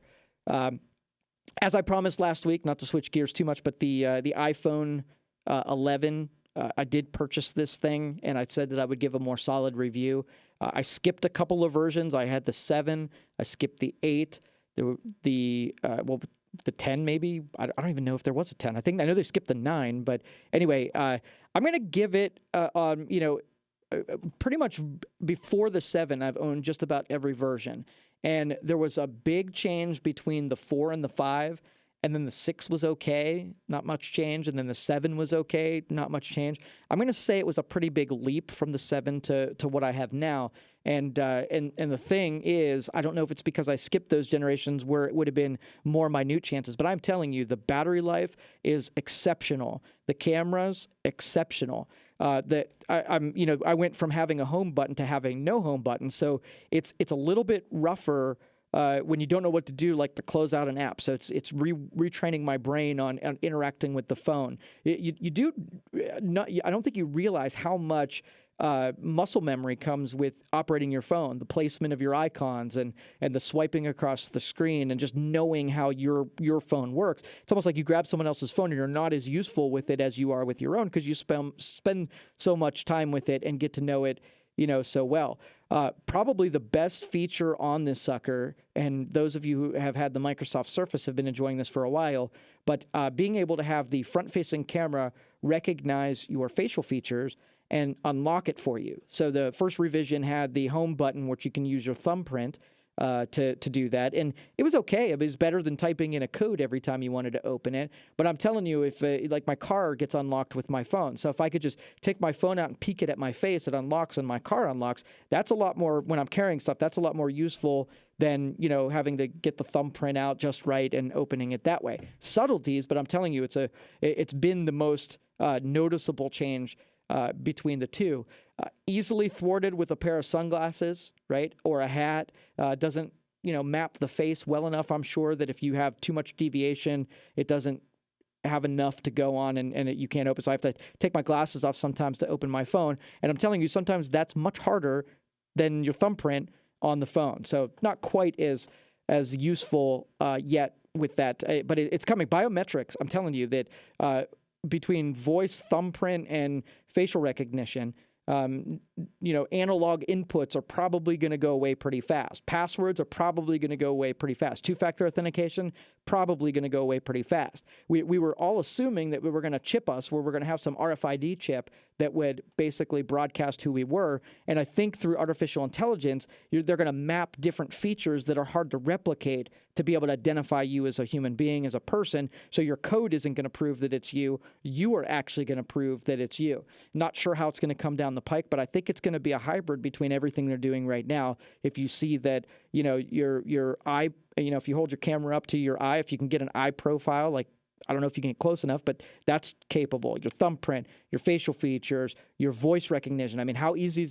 As I promised last week, not to switch gears too much, but the iPhone 11, I did purchase this thing, and I said that I would give a more solid review. I skipped a couple of versions. I had the 7, I skipped the 8, the 10 maybe. I don't even know if there was a 10. I know they skipped the 9, but anyway, I'm going to give it pretty much before the 7, I've owned just about every version. And there was a big change between the 4 and the 5, and then the 6 was okay, not much change, and then the 7 was okay, not much change. I'm going to say it was a pretty big leap from the 7 to what I have now. And the thing is, I don't know if it's because I skipped those generations where it would have been more minute chances, but I'm telling you, the battery life is exceptional. The camera's exceptional. I went from having a home button to having no home button, so it's a little bit rougher when you don't know what to do, like to close out an app. So it's retraining my brain on interacting with the phone. I don't think you realize how much muscle memory comes with operating your phone, the placement of your icons and the swiping across the screen, and just knowing how your phone works. It's almost like you grab someone else's phone and you're not as useful with it as you are with your own, because you spend so much time with it and get to know it so well. Probably the best feature on this sucker, and those of you who have had the Microsoft Surface have been enjoying this for a while, but being able to have the front-facing camera recognize your facial features and unlock it for you. So the first revision had the home button, which you can use your thumbprint to do that. And it was okay. It was better than typing in a code every time you wanted to open it. But I'm telling you, if like my car gets unlocked with my phone. So if I could just take my phone out and peek it at my face, it unlocks and my car unlocks. That's a lot more, when I'm carrying stuff, that's a lot more useful than, having to get the thumbprint out just right and opening it that way. Subtleties, but I'm telling you, it's been the most noticeable change between the two. Easily thwarted with a pair of sunglasses, right, or a hat. Doesn't map the face well enough. I'm sure that if you have too much deviation, it doesn't have enough to go on, and you can't open. So I have to take my glasses off sometimes to open my phone. And I'm telling you, sometimes that's much harder than your thumbprint on the phone. So not quite as useful yet with that, but it's coming. Biometrics, I'm telling you that between voice, thumbprint, and facial recognition, analog inputs are probably going to go away pretty fast. Passwords are probably going to go away pretty fast. Two-factor authentication, probably going to go away pretty fast. We were all assuming that we were going to chip us, where we're going to have some RFID chip that would basically broadcast who we were. And I think through artificial intelligence, they're going to map different features that are hard to replicate to be able to identify you as a human being, as a person. So your code isn't going to prove that it's you. You are actually going to prove that it's you. Not sure how it's going to come down the pike, but I think it's going to be a hybrid between everything they're doing right now. If you see that, your eye, if you hold your camera up to your eye, if you can get an eye profile, like, I don't know if you can get close enough, but that's capable. Your thumbprint, your facial features, your voice recognition. I mean, how easy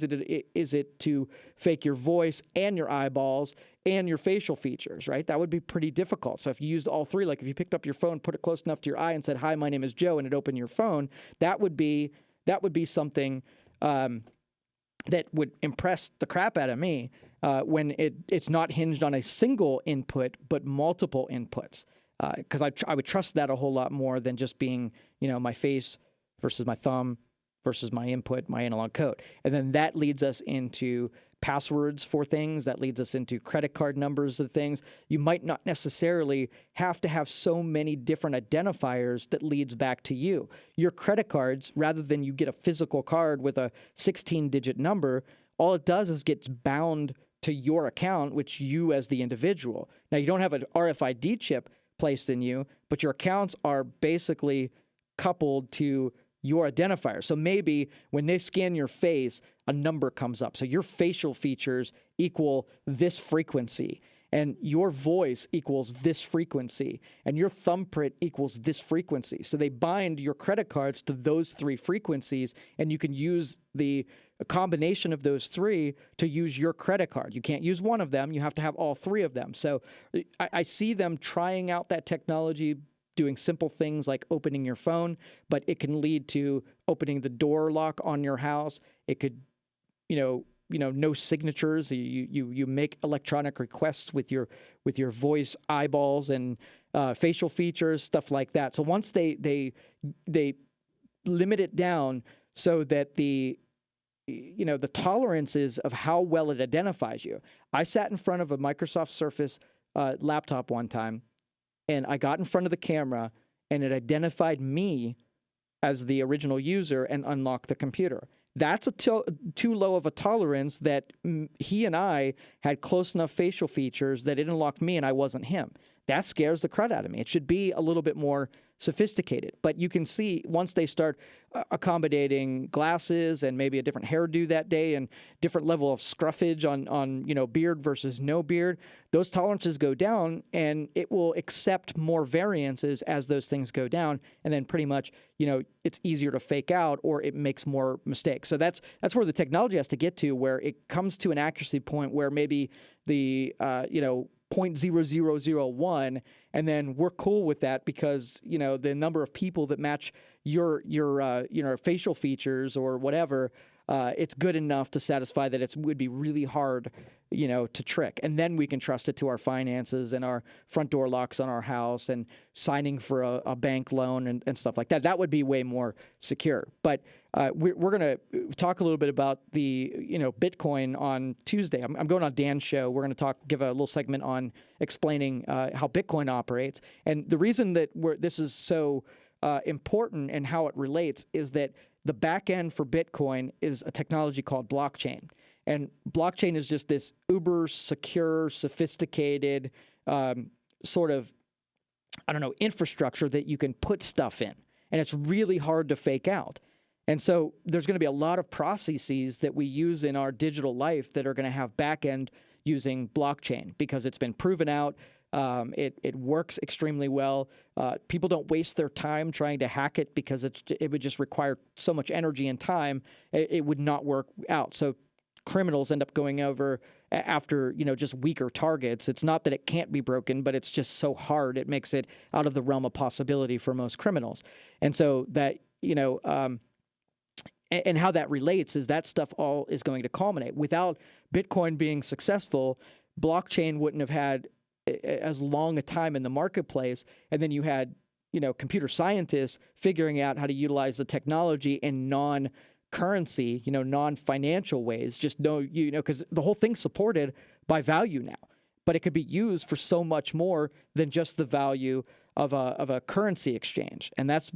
is it to fake your voice and your eyeballs and your facial features, right? That would be pretty difficult. So if you used all three, like if you picked up your phone, put it close enough to your eye and said, "Hi, my name is Joe," and it opened your phone, that would be something that would impress the crap out of me when it's not hinged on a single input, but multiple inputs. Because I would trust that a whole lot more than just being, my face versus my thumb versus my input, my analog code. And then that leads us into passwords for things. That leads us into credit card numbers of things. You might not necessarily have to have so many different identifiers that leads back to you. Your credit cards, rather than you get a physical card with a 16-digit number, all it does is gets bound to your account, which you as the individual. Now, you don't have an RFID chip placed in you, but your accounts are basically coupled to your identifier. So maybe when they scan your face, a number comes up. So your facial features equal this frequency, and your voice equals this frequency, and your thumbprint equals this frequency. So they bind your credit cards to those three frequencies, and you can use a combination of those three to use your credit card. You can't use one of them. You have to have all three of them. So I see them trying out that technology, doing simple things like opening your phone, but it can lead to opening the door lock on your house. It could, no signatures. You make electronic requests with your voice, eyeballs, and facial features, stuff like that. So once they limit it down so that the tolerances of how well it identifies you. I sat in front of a Microsoft Surface laptop one time, and I got in front of the camera, and it identified me as the original user and unlocked the computer. That's too low of a tolerance that he and I had close enough facial features that it unlocked me and I wasn't him. That scares the crud out of me. It should be a little bit more sophisticated. But you can see once they start accommodating glasses and maybe a different hairdo that day and different level of scruffage on beard versus no beard, those tolerances go down, and it will accept more variances as those things go down. And then pretty much, it's easier to fake out, or it makes more mistakes. So that's where the technology has to get to, where it comes to an accuracy point where maybe the 0.0001, and then we're cool with that because the number of people that match your facial features or whatever, it's good enough to satisfy that it would be really hard to trick. And then we can trust it to our finances and our front door locks on our house and signing for a bank loan and stuff like that. That would be way more secure. But we're going to talk a little bit about the Bitcoin on Tuesday. I'm going on Dan's show. We're going to give a little segment on explaining how Bitcoin operates. And the reason that this is so important and how it relates is that the back end for Bitcoin is a technology called blockchain. And blockchain is just this uber secure, sophisticated sort of, infrastructure that you can put stuff in. And it's really hard to fake out. And so there's going to be a lot of processes that we use in our digital life that are going to have back end using blockchain because it's been proven out. It works extremely well. People don't waste their time trying to hack it because it would just require so much energy and time. It would not work out. So criminals end up going over after just weaker targets. It's not that it can't be broken, but it's just so hard. It makes it out of the realm of possibility for most criminals. And so that and how that relates is that stuff all is going to culminate. Without Bitcoin being successful, blockchain wouldn't have had as long a time in the marketplace, and then you had computer scientists figuring out how to utilize the technology in non-currency, non-financial ways. Just because the whole thing's supported by value now, but it could be used for so much more than just the value of a currency exchange. And that's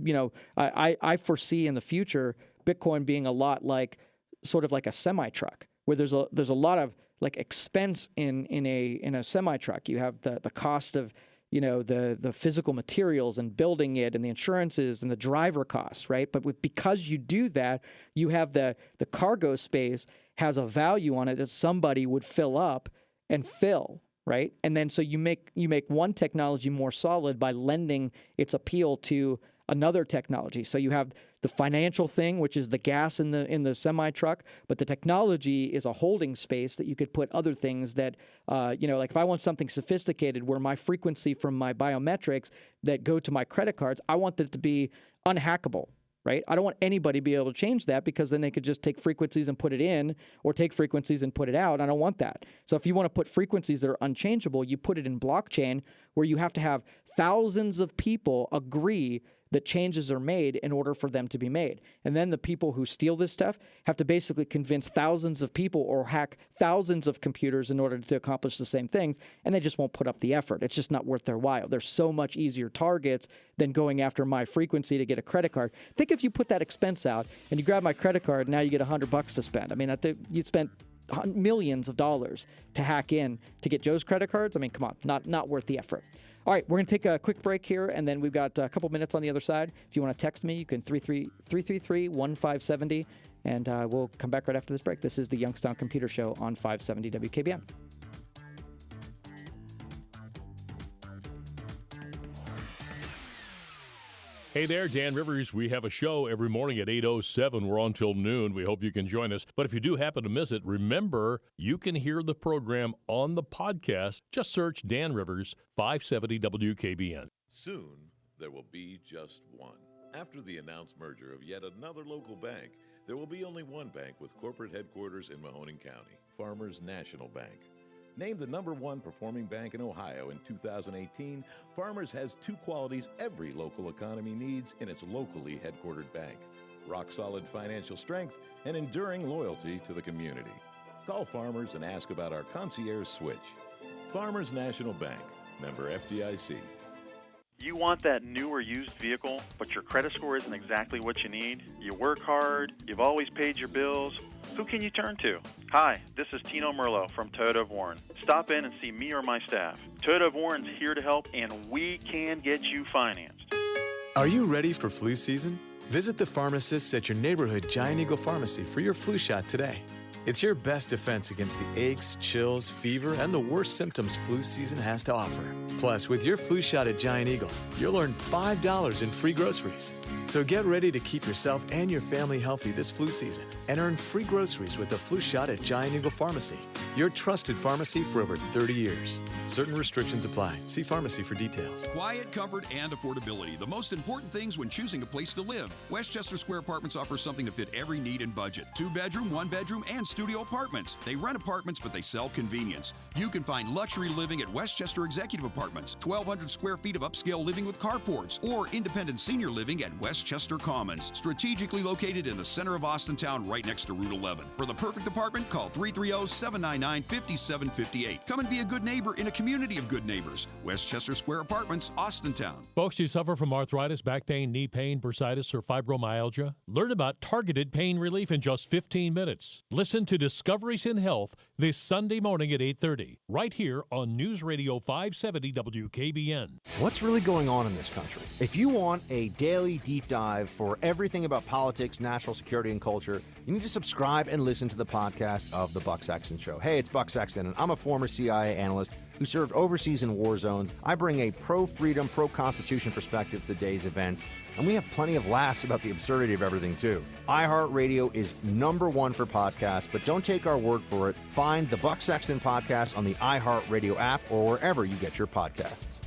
I foresee in the future Bitcoin being a lot like sort of like a semi-truck, where there's a lot of like expense in a semi-truck. You have the cost of the physical materials and building it, and the insurances and the driver costs, right? But because you do that, you have the cargo space has a value on it that somebody would fill up and fill, right? And then so you make one technology more solid by lending its appeal to another technology. So you have the financial thing, which is the gas in the semi-truck, but the technology is a holding space that you could put other things that, like if I want something sophisticated where my frequency from my biometrics that go to my credit cards, I want that to be unhackable, right? I don't want anybody to be able to change that, because then they could just take frequencies and put it in, or take frequencies and put it out. I don't want that. So if you want to put frequencies that are unchangeable, you put it in blockchain, where you have to have thousands of people agree that changes are made in order for them to be made. And then the people who steal this stuff have to basically convince thousands of people or hack thousands of computers in order to accomplish the same things, and they just won't put up the effort. It's just not worth their while. They're so much easier targets than going after my frequency to get a credit card. Think if you put that expense out and you grab my credit card, now you get $100 to spend. I mean, you spent millions of dollars to hack in to get Joe's credit cards. I mean, come on, not worth the effort. All right, we're going to take a quick break here, and then we've got a couple minutes on the other side. If you want to text me, you can 333-1570, and we'll come back right after this break. This is the Youngstown Computer Show on 570 WKBN. Hey there, Dan Rivers. We have a show every morning at 8:07. We're on till noon. We hope you can join us. But if you do happen to miss it, remember, you can hear the program on the podcast. Just search Dan Rivers, 570 WKBN. Soon, there will be just one. After the announced merger of yet another local bank, there will be only one bank with corporate headquarters in Mahoning County, Farmers National Bank. Named the #1 performing bank in Ohio in 2018, Farmers has two qualities every local economy needs in its locally headquartered bank: rock-solid financial strength and enduring loyalty to the community. Call Farmers and ask about our concierge switch. Farmers National Bank, member FDIC. You want that new or used vehicle, but your credit score isn't exactly what you need? You work hard, you've always paid your bills. Who can you turn to? Hi, this is Tino Merlo from Toyota of Warren. Stop in and see me or my staff. Toyota of Warren's here to help, and we can get you financed. Are you ready for flu season? Visit the pharmacists at your neighborhood Giant Eagle Pharmacy for your flu shot today. It's your best defense against the aches, chills, fever, and the worst symptoms flu season has to offer. Plus, with your flu shot at Giant Eagle, you'll earn $5 in free groceries. So get ready to keep yourself and your family healthy this flu season and earn free groceries with the flu shot at Giant Eagle Pharmacy, your trusted pharmacy for over 30 years. Certain restrictions apply. See pharmacy for details. Quiet, comfort, and affordability. The most important things when choosing a place to live. Westchester Square Apartments offers something to fit every need and budget. 2-bedroom, 1-bedroom, and studio apartments. They rent apartments, but they sell convenience. You can find luxury living at Westchester Executive Apartments, 1,200 square feet of upscale living with carports, or independent senior living at Westchester Commons, strategically located in the center of Austintown, right next to Route 11. For the perfect apartment, call 330-799-5758. Come and be a good neighbor in a community of good neighbors. Westchester Square Apartments, Austintown. Folks who suffer from arthritis, back pain, knee pain, bursitis, or fibromyalgia, learn about targeted pain relief in just 15 minutes. Listen to Discoveries in Health this Sunday morning at 8:30, right here on News Radio 570 WKBN. What's really going on in this country? If you want a daily deep dive for everything about politics, national security, and culture, you need to subscribe and listen to the podcast of The Buck Sexton Show. Hey, it's Buck Sexton, and I'm a former CIA analyst who served overseas in war zones. I bring a pro-freedom, pro-constitution perspective to the day's events, and we have plenty of laughs about the absurdity of everything, too. iHeartRadio is #1 for podcasts, but don't take our word for it. Find the Buck Sexton Podcast on the iHeartRadio app or wherever you get your podcasts.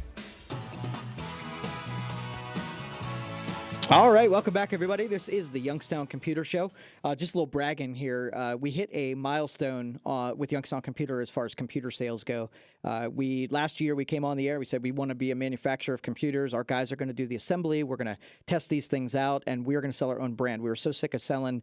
All right, welcome back, everybody. This is the Youngstown Computer Show. Just a little bragging here. We hit a milestone with Youngstown Computer as far as computer sales go. Last year we came on the air. We said we want to be a manufacturer of computers. Our guys are going to do the assembly. We're going to test these things out, and we're going to sell our own brand. We were so sick of selling,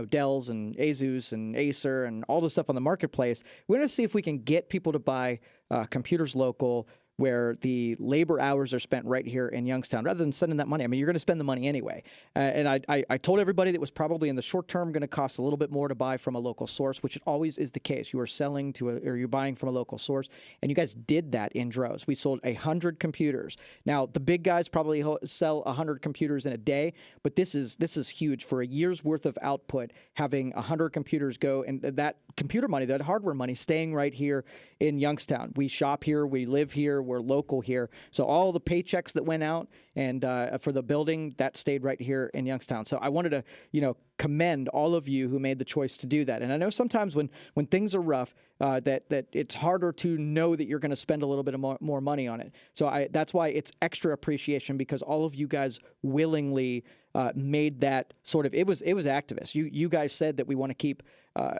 Dells and Asus and Acer and all the stuff on the marketplace. We're going to see if we can get people to buy computers local, where the labor hours are spent right here in Youngstown rather than sending that money. I mean, you're going to spend the money anyway. And I told everybody that was probably in the short term going to cost a little bit more to buy from a local source, which it always is the case. You are selling to or you're buying from a local source, and you guys did that in droves. We sold 100 computers. Now, the big guys probably sell 100 computers in a day, but this is huge for a year's worth of output. Having 100 computers go, and that computer money, that hardware money, staying right here in Youngstown. We shop here, we live here, we're local here. So all the paychecks that went out and for the building, that stayed right here in Youngstown. So I wanted to, commend all of you who made the choice to do that. And I know sometimes when things are rough, that it's harder to know that you're going to spend a little bit of more money on it. So that's why it's extra appreciation, because all of you guys willingly made that sort of, it was activist. You guys said that we want to keep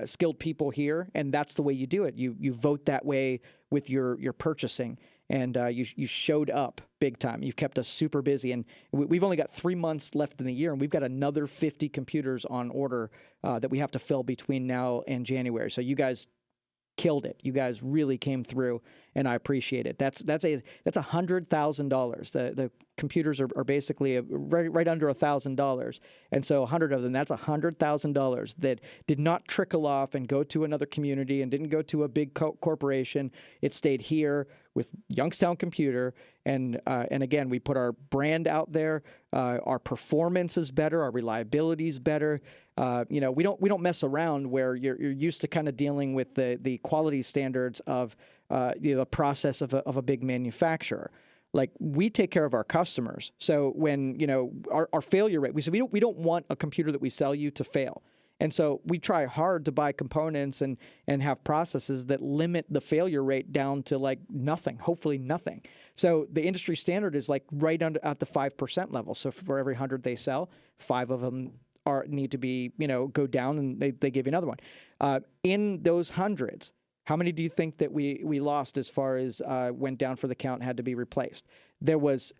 skilled people here, and that's the way you do it. You vote that way with your purchasing, and you showed up big time. You've kept us super busy, and we've only got 3 months left in the year, and we've got another 50 computers on order that we have to fill between now and January. So you guys killed it. You guys really came through, and I appreciate it. That's $100,000. The computers are basically right under $1,000, and so 100 of them. That's $100,000 that did not trickle off and go to another community and didn't go to a big corporation. It stayed here with Youngstown Computer, and again, we put our brand out there. Our performance is better. Our reliability is better. We don't mess around where you're used to kind of dealing with the quality standards of the process of a big manufacturer. Like, we take care of our customers. So when our failure rate, we say we don't want a computer that we sell you to fail. And so we try hard to buy components and have processes that limit the failure rate down to like nothing, hopefully nothing. So the industry standard is like right under at the 5% level. So for every 100 they sell, 5 of them need to be, go down, and they give you another one. In those hundreds, how many do you think that we lost as far as went down for the count, had to be replaced? There was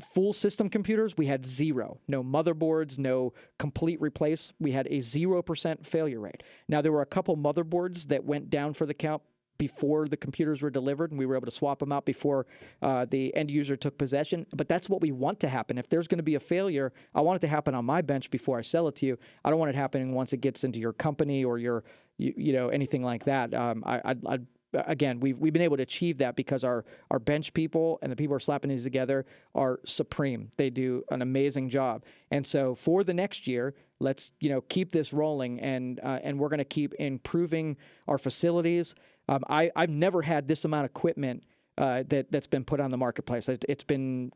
full system computers, we had 0. No motherboards, no complete replace. We had a 0% failure rate. Now, there were a couple motherboards that went down for the count before the computers were delivered, and we were able to swap them out before the end user took possession. But that's what we want to happen. If there's going to be a failure, I want it to happen on my bench before I sell it to you. I don't want it happening once it gets into your company or your, anything like that. Again, we've been able to achieve that because our bench people and the people who are slapping these together are supreme. They do an amazing job. And so for the next year, let's keep this rolling, and we're going to keep improving our facilities. I've never had this amount of equipment that's been put on the marketplace. It's been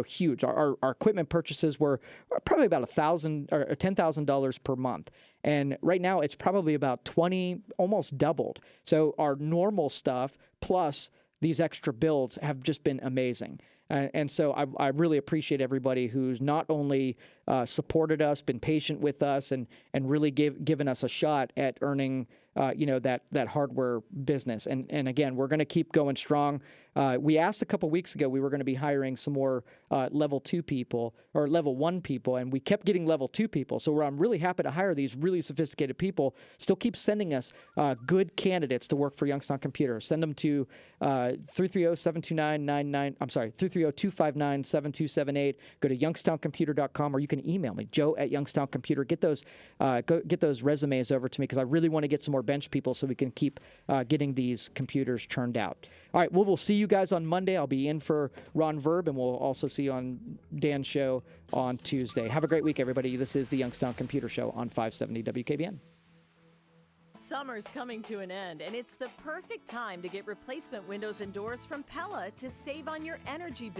huge. Our equipment purchases were probably about $1,000 or $10,000 per month, and right now it's probably about 20, almost doubled. So our normal stuff plus these extra builds have just been amazing. And so I really appreciate everybody who's not only supported us, been patient with us, and really given us a shot at earning that hardware business. And again, we're going to keep going strong. We asked a couple weeks ago we were going to be hiring some more level 2 people or level 1 people, and we kept getting level 2 people. So I'm really happy to hire these really sophisticated people. Still keep sending us good candidates to work for Youngstown Computer. Send them to 330-729-99. I'm sorry, 330-259-7278. Go to youngstowncomputer.com, or you can email me, joe@youngstowncomputer. Get those resumes over to me, because I really want to get some more bench people so we can keep getting these computers churned out. All right, we'll see you guys on Monday. I'll be in for Ron Verb, and we'll also see you on Dan's show on Tuesday. Have a great week, everybody. This is the Youngstown Computer Show on 570 WKBN. Summer's coming to an end, and it's the perfect time to get replacement windows and doors from Pella to save on your energy bill.